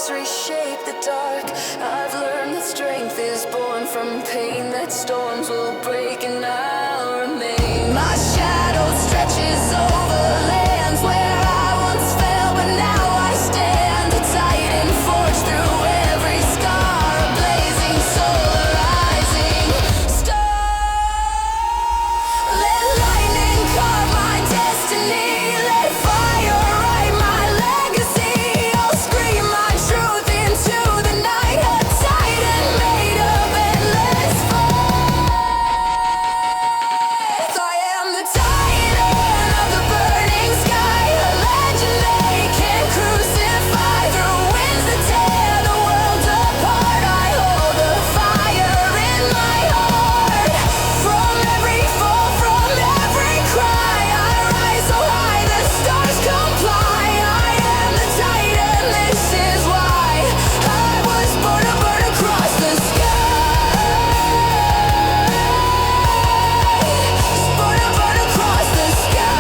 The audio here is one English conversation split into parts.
stars reshape the dark. I've learned that strength is born from pain, that storms will break and I'll remain. My shadow stretches over lands where I once fell, but now I stand. A titan forged through every scar, a blazing soul, a rising star. Let lightning carve my destiny, let fire write my legacy. I'll scream my truth into the night, a titan made of endless faith. I am the titan of the burning sky, a legend they can't crucify. Through winds that tear the world apart, I hold the fire in my heart. From every fall, from every cry, I rise so high the stars comply. I am the titan, this is why I was born to burn across the sky. Born to burn across the sky.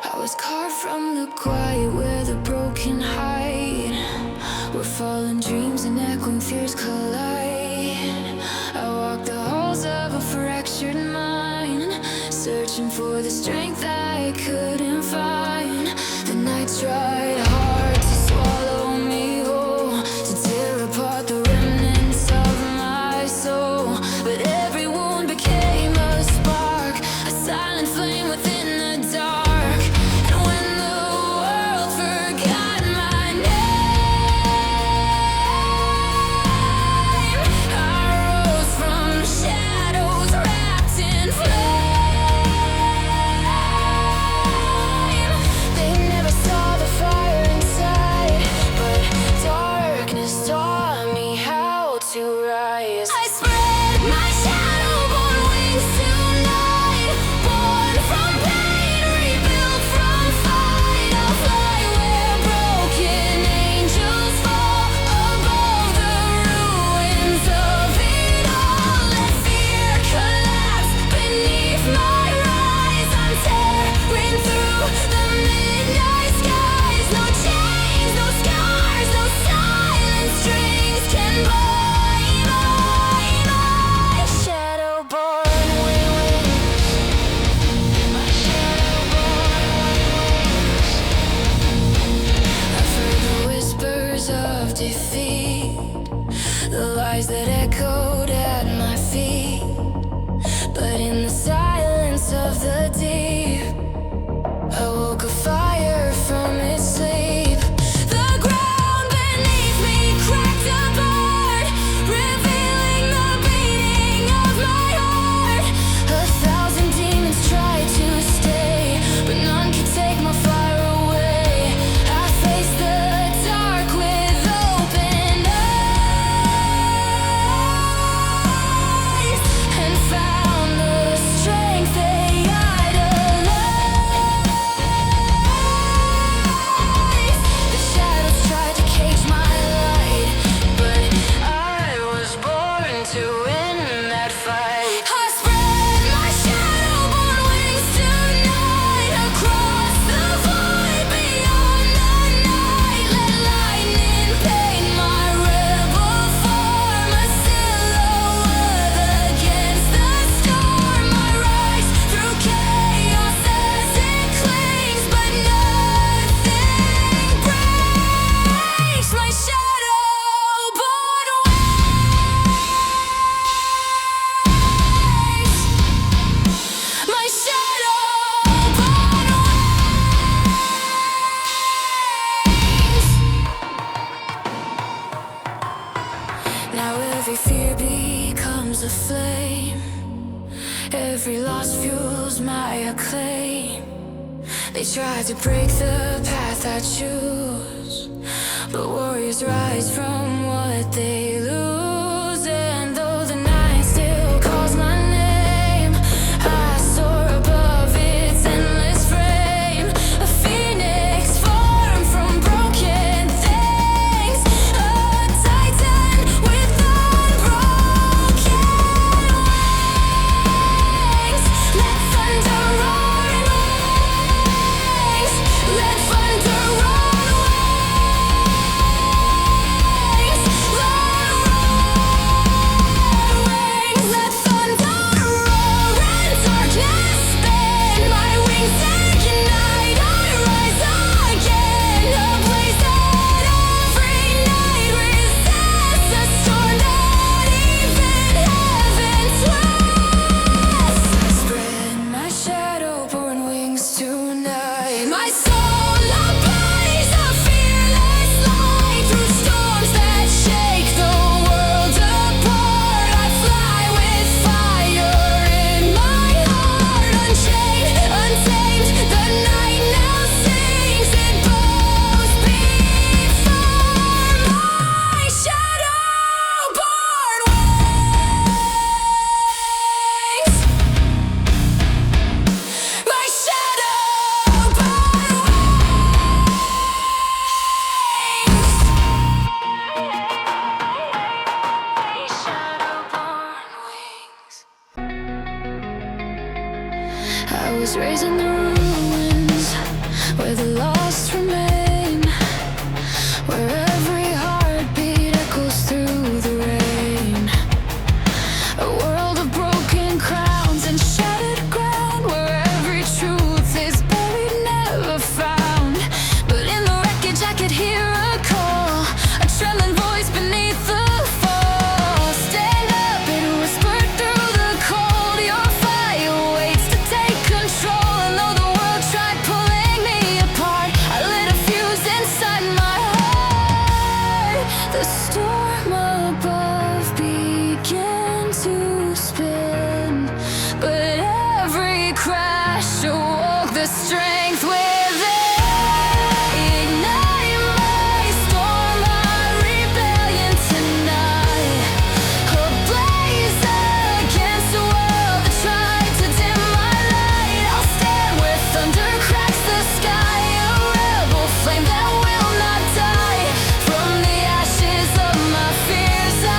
I was carved from the quiet where the broken hide, where fallen dreams and echoing fears collide. I walk the halls of a fractured mind, searching for the strength I couldn't find. The night tried hard to swallow me whole, to tear apart the remnants of my soul. But every wound became a spark, a silent flame within the dark. And when the world forgot my name, I rose from shadows wrapped in flame. They never saw the fire inside, but darkness taught me how to rise. I spread my shadowborne wings tonight, born from pain, rebuilt from fight. I'll fly where broken angels fall, above the ruins of it all. Let fear collapse beneath my rise. I'm tearing through the midnight skies. No chains, no scars, no silent strings can bind my shadowborne wings. My shadowborne wings. I've heard the whispers of defeat, the lies that echoed at my feet. But in the silence of the deep, I woke a fire from its sleep. The ground beneath me cracked apart, revealing the beating of my heart. 1,000 demons tried to stay, but none could take my fire away. I faced the dark with open eyes, and found the strength they idolized. The shadows tried to cage my light, but I was born to win that fight. I spread my shadowborne wings tonight, across the void beyond the night. Let lightning paint my rebel form, a silhouette against the storm. I rise through chaos as it clings, but nothing breaks my shadowborne wings. My shadowborne wings. Now every fear becomes a flame, every loss fuels my acclaim. They try to break the path I choose, but warriors rise from what they lose. And though the night still I was raised in the ruins where the lost remain, where every heartbeat echoes through the rain. A world of broken crowns and shattered ground, where every truth is buried, never found. But in the wreckage I could hear a call, a trembling voice beneath the fall. Stand up, it whispered through the cold. Your fire waits to take control. And though the world tried pulling me apart, I lit a fuse inside my heart. The storm above began to spin, but every crash awoke the strength within. Ignite my Stormheart Rebellion tonight, a blaze against a world that tried to dim my light. I'll stand where thunder cracks the sky, a rebel flame that will not die. From the ashes of my fears I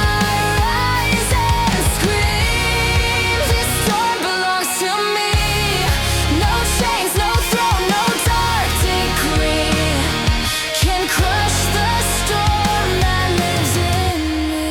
rise and scream. This storm belongs to me. No chains, no throne, no dark decree can crush the storm that lives in me.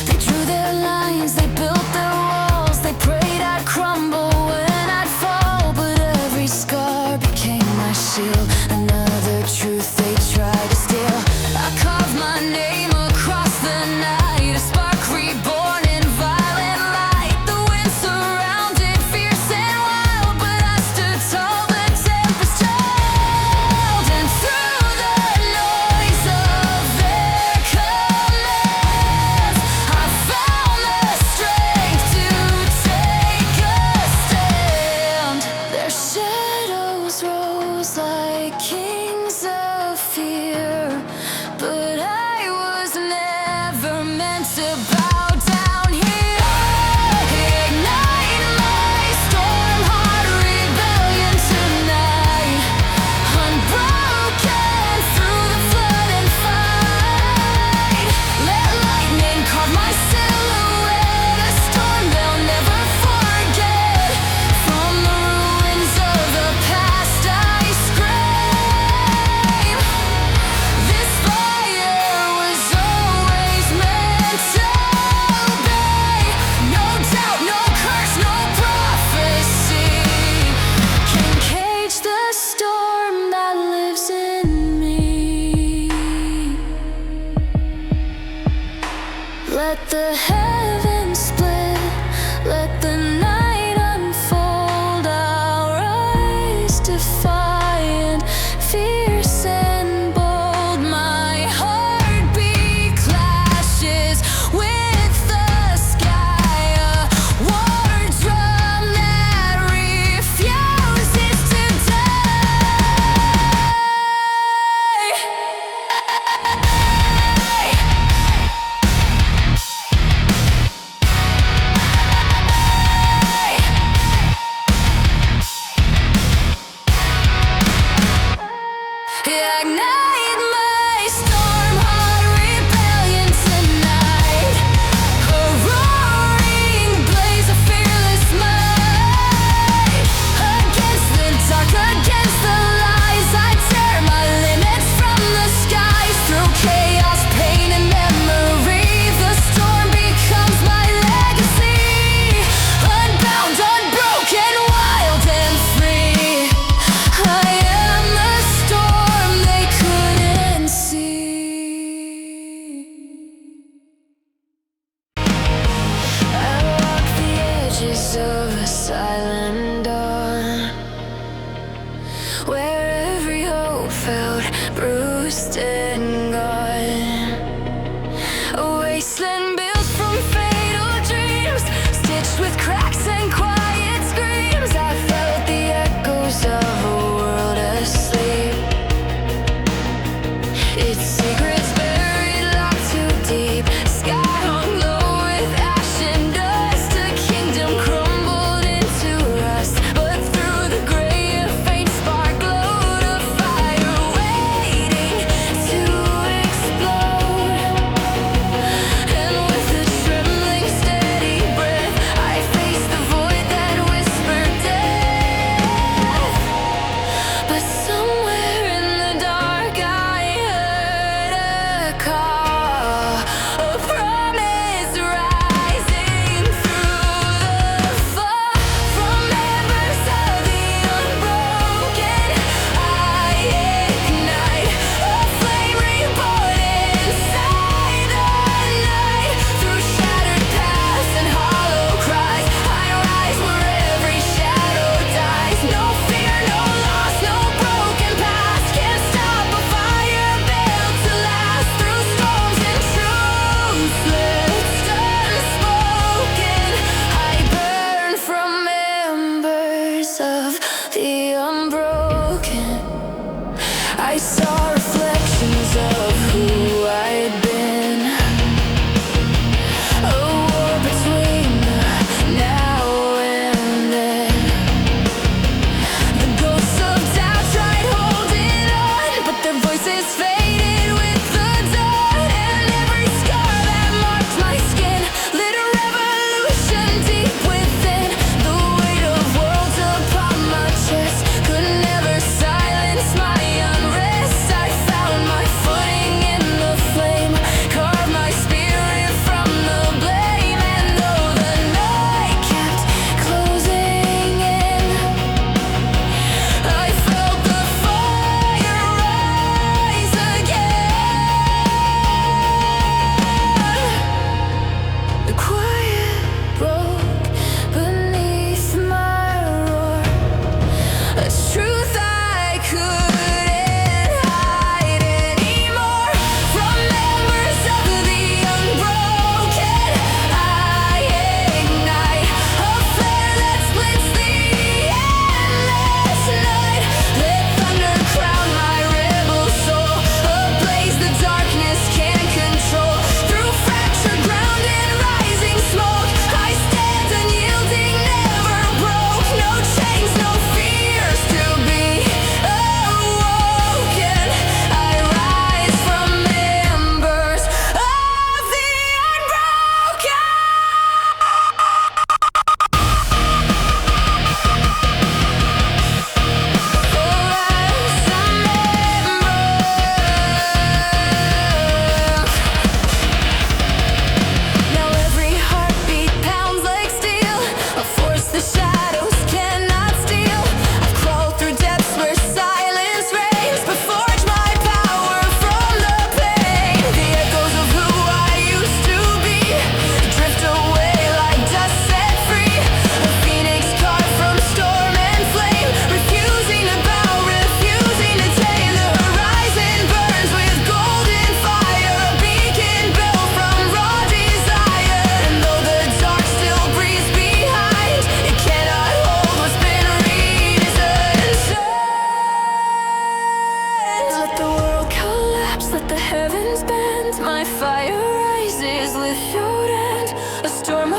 They drew their lines, they built their walls, they prayed I'd crumble when I'd fall. But every scar became my shield, another truth they tried to steal. I carved my name across the night, a spark reborn in violent light. The wind surrounded, fierce and wild, but I stood tall, the tempest child. And through the noise of their commands, I found the strength to take a stand. Their shadows rose like kings of fear, but I was never meant to bow down here. Ignite my Stormheart Rebellion tonight, unbroken through the flood and fight. Let lightning carve my silhouette, a storm they'll never forget. From the ruins of the past I scream. This fire was always meant to obey. No doubt, no curse, no prophecy can cage the storm that lives in me. Let the heavens split, let the night unfold. I'll rise defiant, fierce and bold. My heartbeat clashes with the sky, a war drum that refuses to die. Ignite my Stormheart Rebellion tonight, a roaring blaze of fearless might. Against the dark, against the lies, I tear my limits from the skies. Through chaos, pain and memory, the storm becomes my legacy. Unbound, unbroken, wild and free, I am the storm they couldn't see. I walk the edges of a silent dawn, where every hope felt bruised and gone. A wasteland built from fatal dreams, stitched with cracks and quiet screams. I felt the echoes of a world asleep, its secrets buried, locked too deep. Sky hung low with ash and dust, a kingdom crumbled into rust. But through the gray, a faint spark glowed, a fire waiting to explode. And with a trembling, steady breath, I faced the void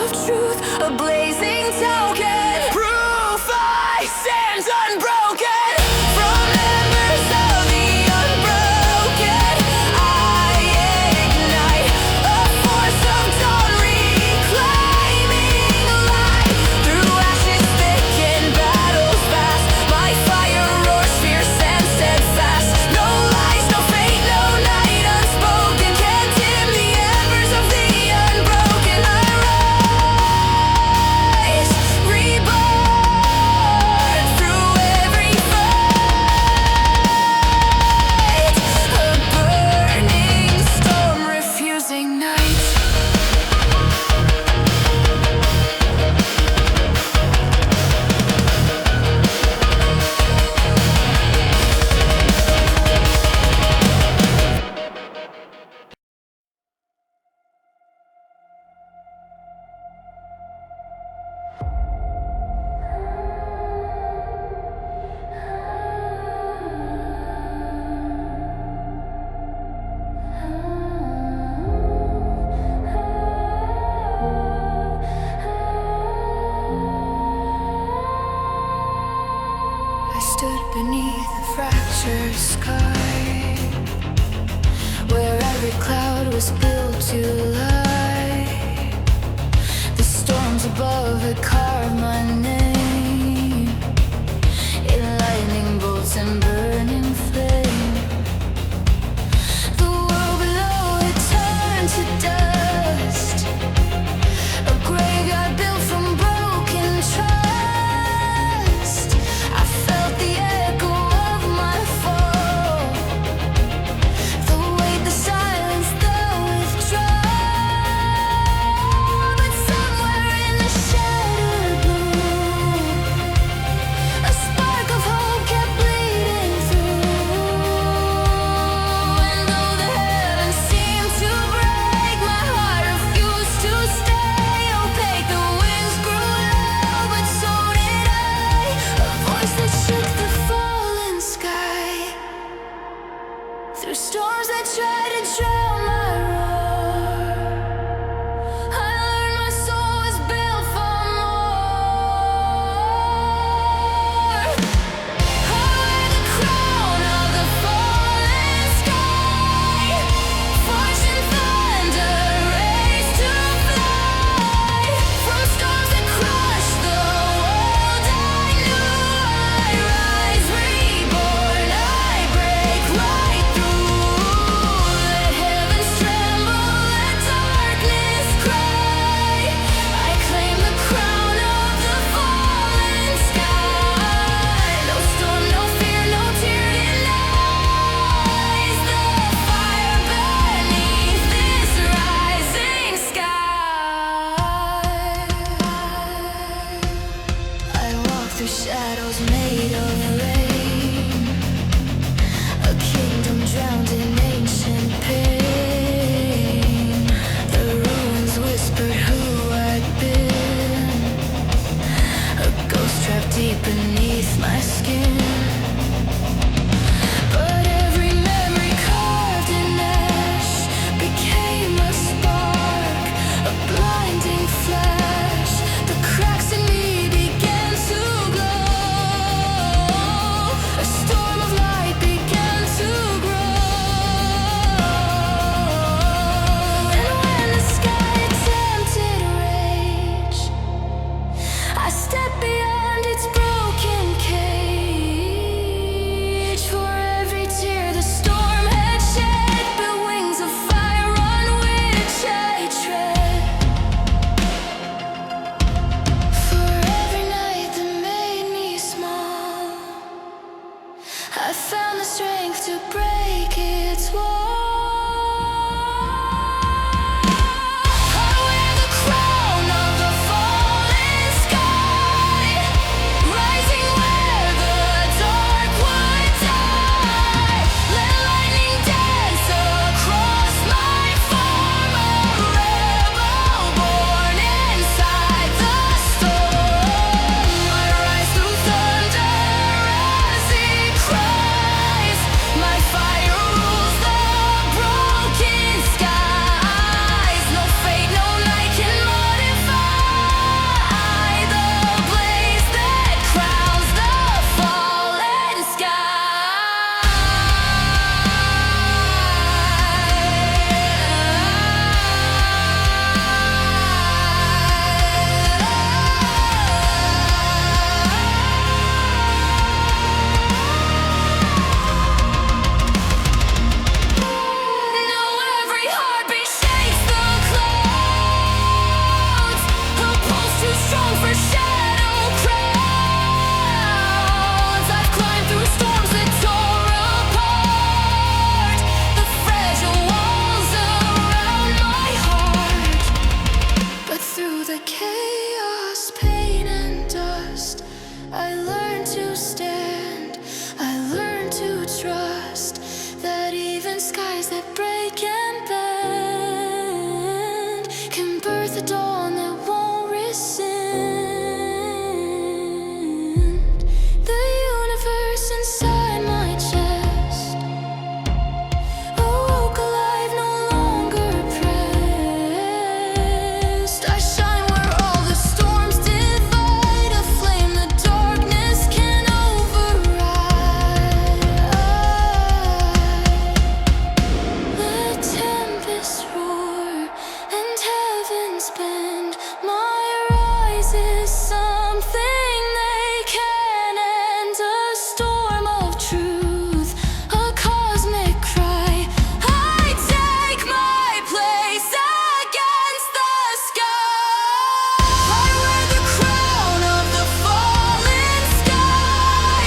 of truth, a blazing token. Proof I stand unbroken. From embers of the unbroken, I ignite a force of dawn, reclaiming light. Through ashes thick and battles vast, my fire roars fierce and steadfast. No lies, no fate, no night unspoken can dim the embers of the unbroken. I rise, reborn through every fight. A burning storm refusing night. I stood beneath a fractured sky, where every cloud was built to lie. The storms above had carved my name in lightning bolts and burning flame. The world below had turned to dust, a graveyard built from broken trust. I felt the echo of my fall, the weight, the silence, the withdrawal. But somewhere in the shattered blue, a spark of hope kept bleeding through. And though the heavens seemed to break, my heart refused to stay opaque. The winds grew loud, but so did I, a voice that shook the fallen sky. Through storms that tried to drown my roar, I learned my soul was built for more. I wear the crown of the fallen sky, forged in thunder, raised to fly. From storms that crushed the world I knew, I rise, reborn, I break right through. Let heavens tremble, let darkness cry. I claim the crown of the fallen sky. No storm, no fear, no tear denies the fire beneath this rising sky. I walk through shadows made of rain, a kingdom drowned in ancient pain. The ruins whispered who I'd been, a ghost trapped deep beneath my skin. But every memory carved in ash became a spark, a blinding flash. The cracks in me began to glow, a storm of light began to grow. And when the sky attempted rage, I stepped beyond its broken cage. For every tear the storm had shed, built wings of fire on which I tread. chaos, pain and dust. I learned to stand, I learned to trust that even skies that break and bend can birth a dawn that won't rescind. The universe inside my chest awoke alive, no longer pressed. I shine where all the storms divide, a flame the darkness can override. Let tempests roar and heavens bend. My rise is something they can end. A storm of truth, a cosmic cry. I take my place against the sky. I wear the crown of the fallen sky,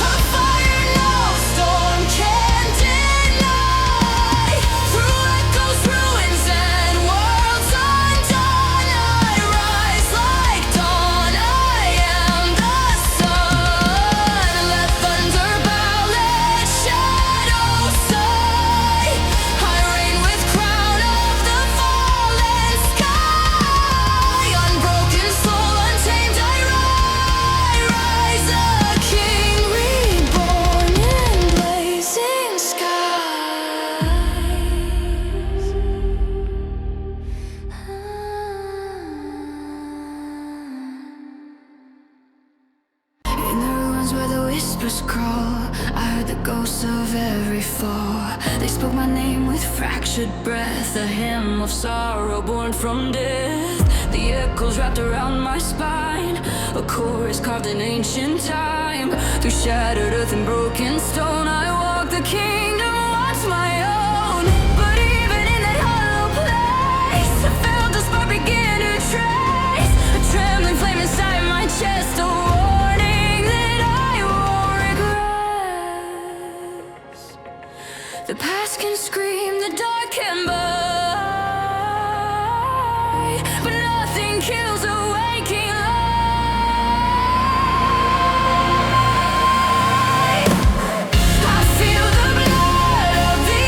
a fire no storm can deny. Through echoes, ruins, and worlds undone, I rise like dawn. I am the sun. Let thunder bow, let shadows sigh. I reign with crown of the fallen sky. Unbroken soul, untamed, I rise, a king reborn in blazing skies. In the ruins where the whispers crawl, I heard the ghosts of every fall. They spoke my name with fractured breath, a hymn of sorrow born from death. The echoes wrapped around my spine, a chorus carved in ancient time. Through shattered earth and broken stone, I walk the kingdom once my own. But even in that hollow place, I felt the spark begin to trace, a trembling flame inside my chest, a warning that I won't regress. The past can scream, the dark can buy, but nothing kills a waking light. I feel the blood of the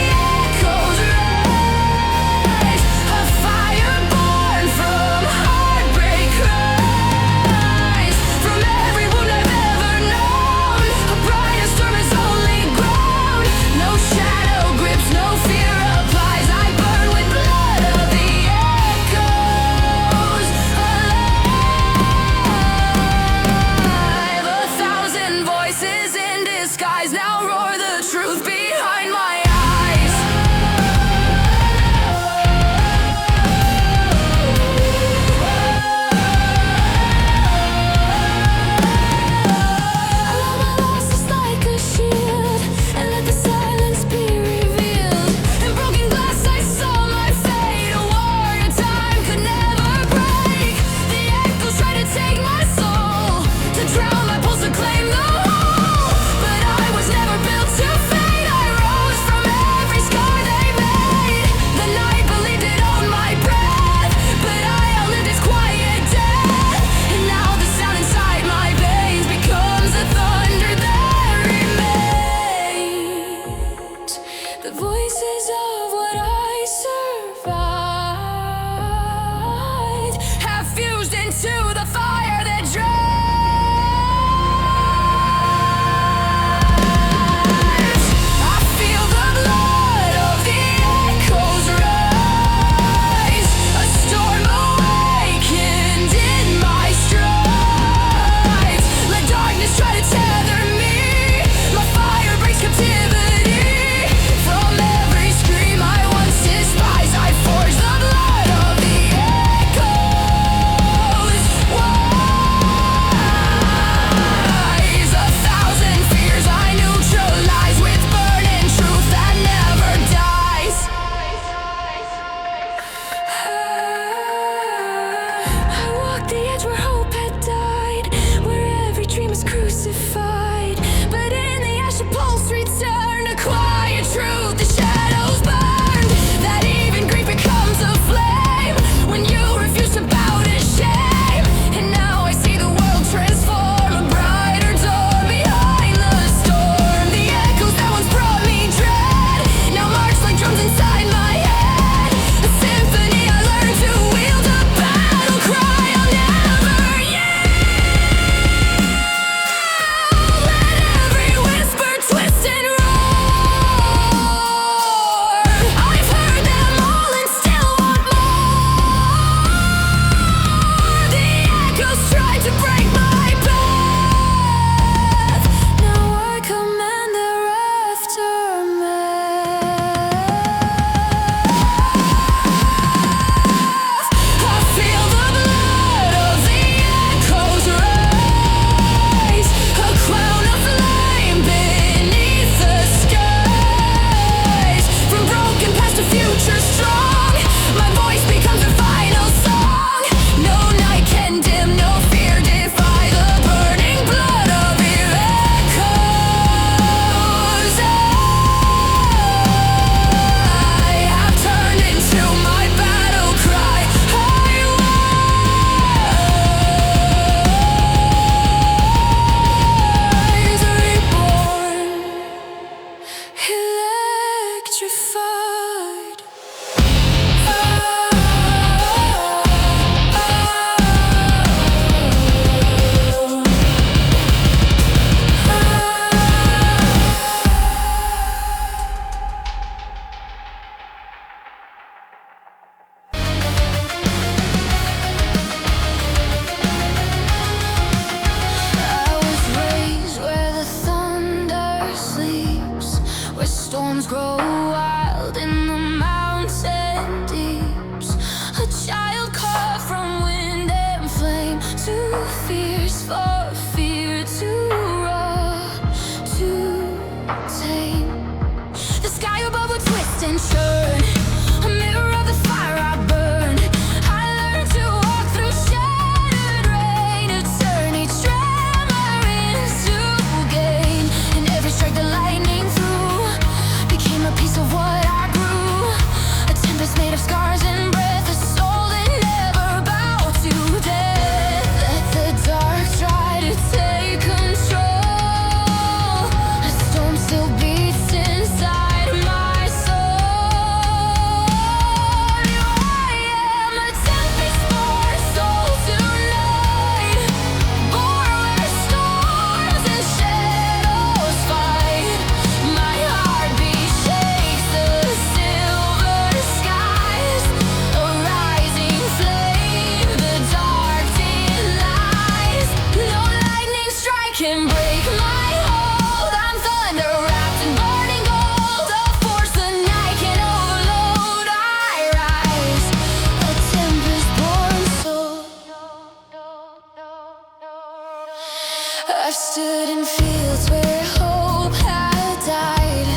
I've stood in fields where hope had died,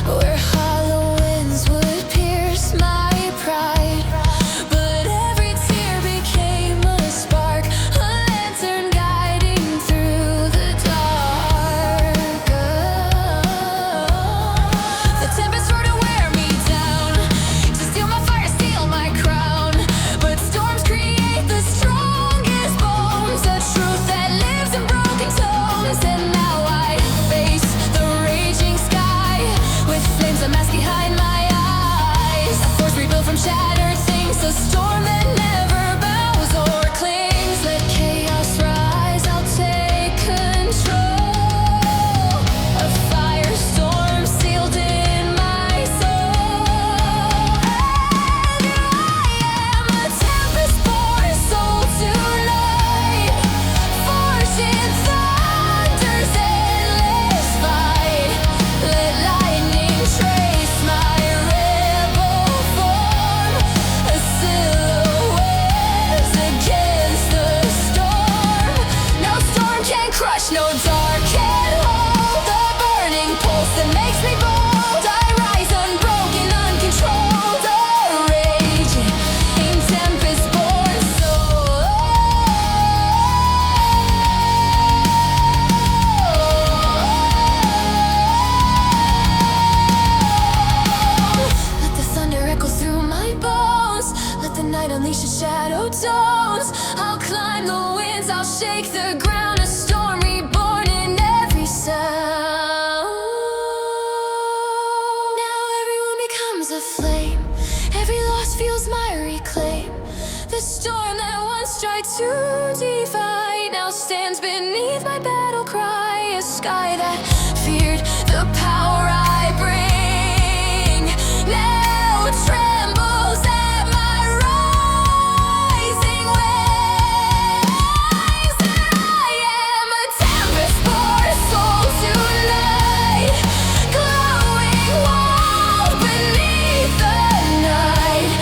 where hollow winds would pierce my pride. But every tear became a spark, a lantern guiding through the dark. The tempest roared to wear me down, to steal my fire, steal my crown. But storms create the strongest bones, a truth that lives in broken tones. And now I face the raging sky, with flames that mask behind my eyes. A force rebuilt from shattered things, a storm that never bows or clings. Let chaos rise, I'll take control. A firestorm sealed in my soul. And I am a Tempestborne Soul tonight, forged in thunder's endless fight. Let lightning trace my rebel form, a silhouette against the storm. No storm can crush, no dark can hold the burning pulse that makes me bold. I rise unbroken, uncontrolled, a raging in Tempestborne Soul. Let the thunder echo through my bones, let the night unleash its shadow tones. I'll climb the winds, I'll shake the ground, a storm reborn in every sound. Now everyone becomes a flame, every loss feels my reclaim. The storm that once tried to divide now stands beneath my battle cry. A sky that feared the power I bring now trembles at my rising wings. I am a Tempestborne Soul tonight, glowing wild beneath the night.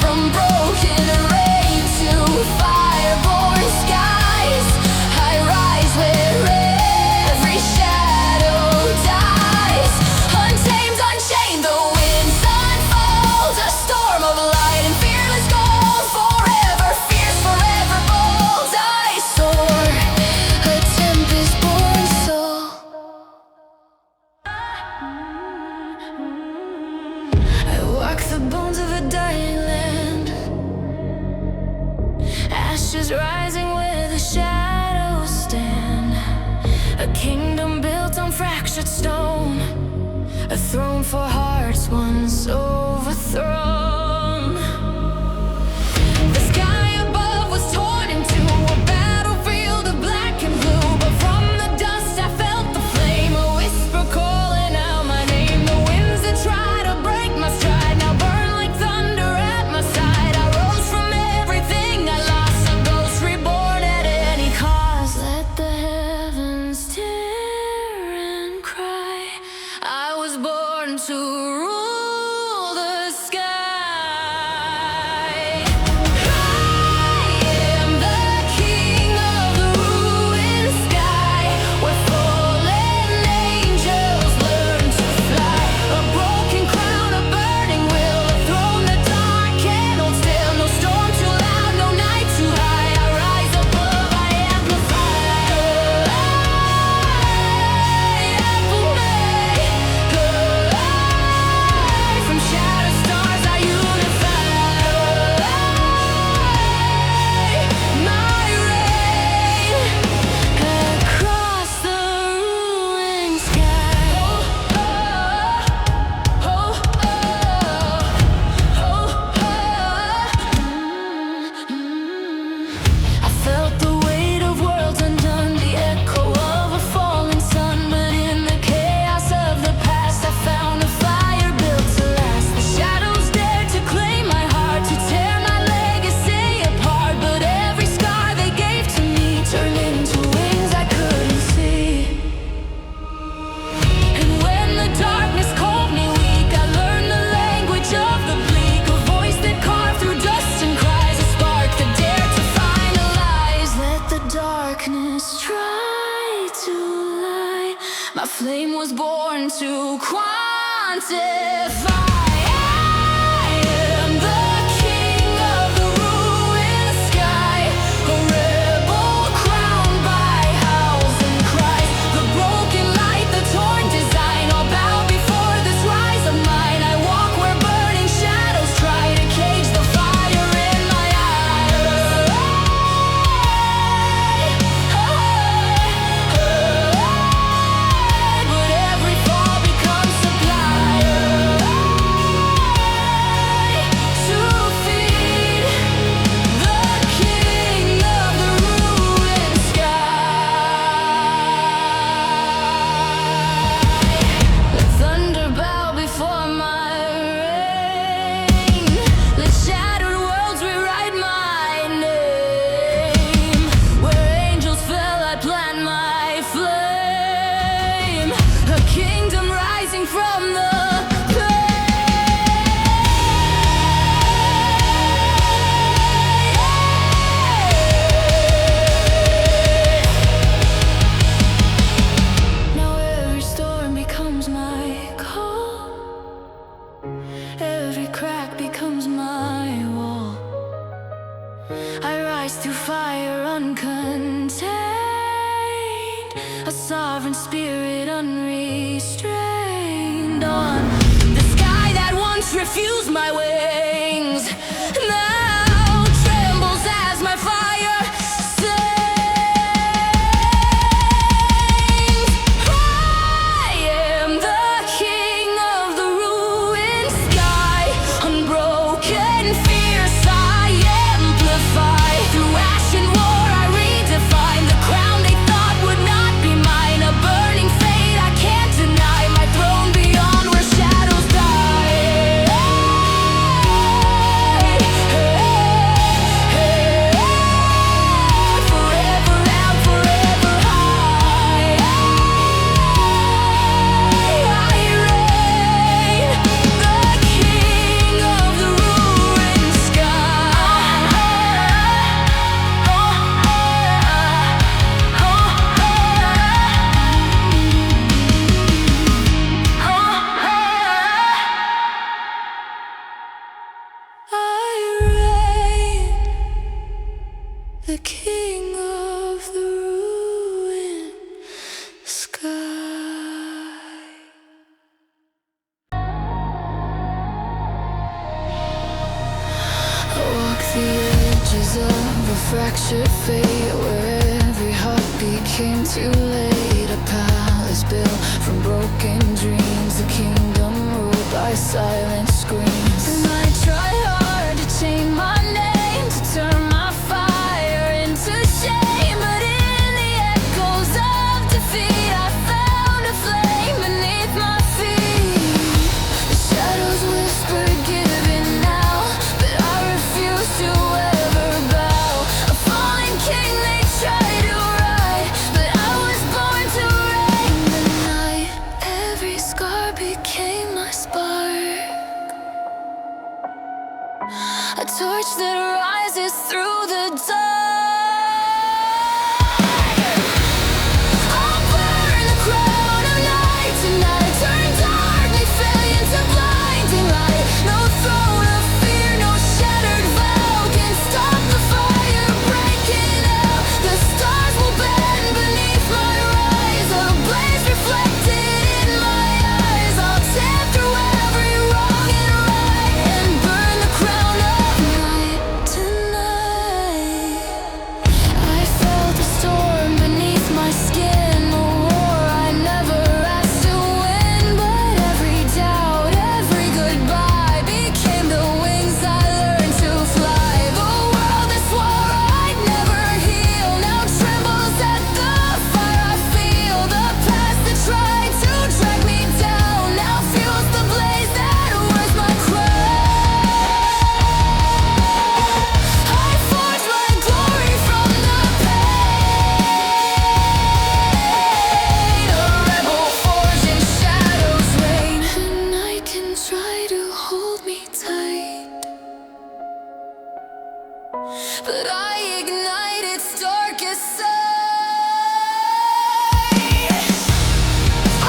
From broken rain to fireborn skies, I rise where every shadow dies. Untamed, unchained, the winds unfold, a storm of light and fearless gold. Forever fierce, forever bold, I soar, a Tempestborne Soul. I walk the bones of a dying land, ashes rising where the shadows stand. A kingdom built on fractured stone, a throne for hearts once overthrown. The sky above was torn into a battlefield of black and blue, but from the dust I felt the flame, a whisper calling out my name. The winds that try to break my stride now burn like thunder at my side. I rose from everything I lost, a ghost reborn at any cost. Let the heavens tear and cry. I was born to rule the flame was born to quantify. A sovereign spirit unrestrained on the sky that once refused my wings now trembles as my fire sings. I am the king of the ruined sky, unbroken, fierce, I amplify. Through ash and war I redefine the crown they thought would not be mine. A burning fate I can't deny, my throne beyond where shadows die. Forever out, forever high. I reign, the king of the ruined the king of the ruined sky. I walk the edges of a fractured fate, where every heartbeat came too late. A palace built from broken dreams, a kingdom ruled by silent screams. And I try hard to change my name, to turn my fire into shame, but in the echoes of defeat I found a flame beneath my feet. The shadows whisper, give in now, but I refuse to ever bow. A fallen king they try to ride, but I was born to reign the night. Every scar became my spark, a torch that rises through the dark. I'll burn the crown of night tonight, turn darkness into blinding light. No throne of fear, no shattered vow can stop the fire breaking out. The stars will bend beneath my rise, a blaze reflected in my eyes. I'll tear through every wrong and right, and burn the crown of night tonight. I felt the storm beneath my skin, a war I never asked to win. But every doubt, every goodbye became the wings I learned to fly. The world that swore I'd never heal now trembles at the fire I feel. The past that tried to drag me down now fuels the blaze that wears my crown. I forge my glory from the pain, a rebel forged in shadows reign. And night can try to hold me tight, but I ignite its darkest side. I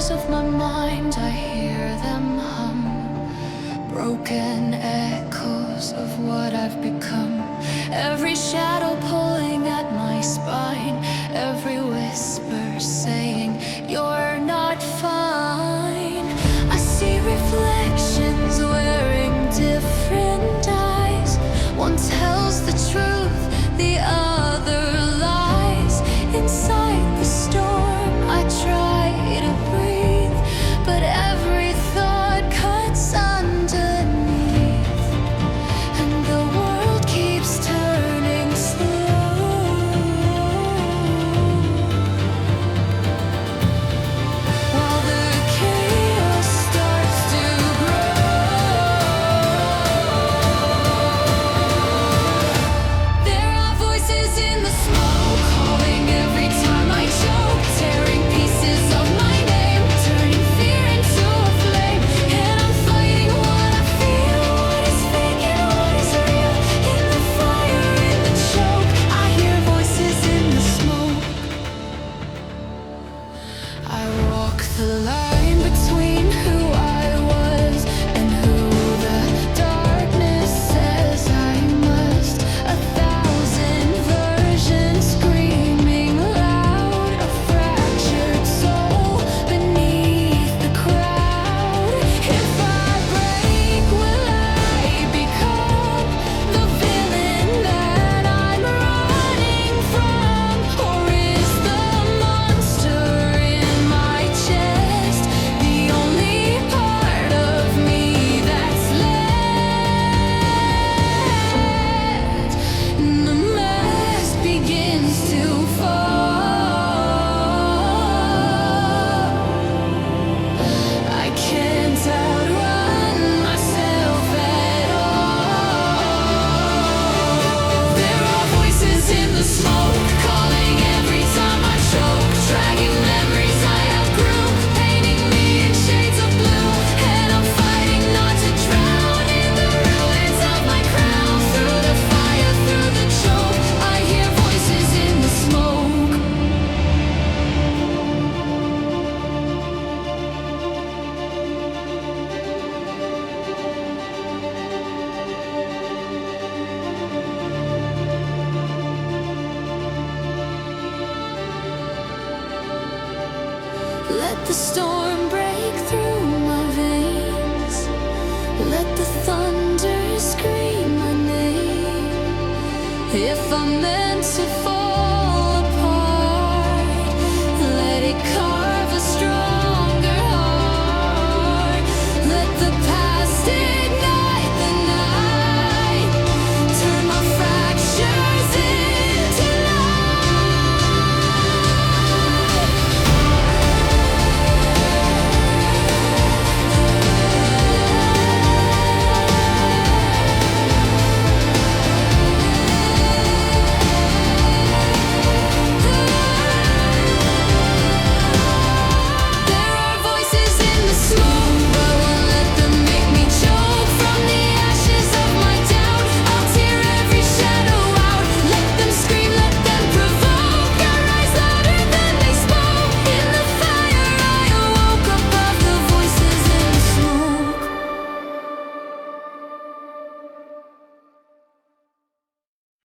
corners of my mind, I hear them hum, broken echoes of what I've become. Every shadow pulling at my spine, every whisper saying you're not fine. I see reflections wearing different eyes. One tells the truth, the other lies. Inside the storm I try to breathe, but every thought cuts underneath, and the world keeps turning slow, while the chaos starts to grow. There are voices in the smoke, calling every time I choke, tearing pieces of my name, turning fear into a flame. And I'm fighting what I feel, what is fake and what is real. In the fire, in the choke, I hear voices in the smoke. I walk the line between who I was and who the darkness says I must. 1,000 versions screaming loud, a fractured soul beneath the crowd. If I break, will I become the villain that I'm running from? Or is the monster in my chest the only part of me that's left? And the mask begins to fall. I can't outrun myself at all. There are voices in the smoke, calling every time I choke, dragging memories I outgrew, painting me in shades of blue. And I'm fighting not to drown in the ruins of my crown. Through the fire, through the choke, I hear voices in the smoke. Let the storm break through my veins. Let the thunder scream my name. If I'm meant to fall,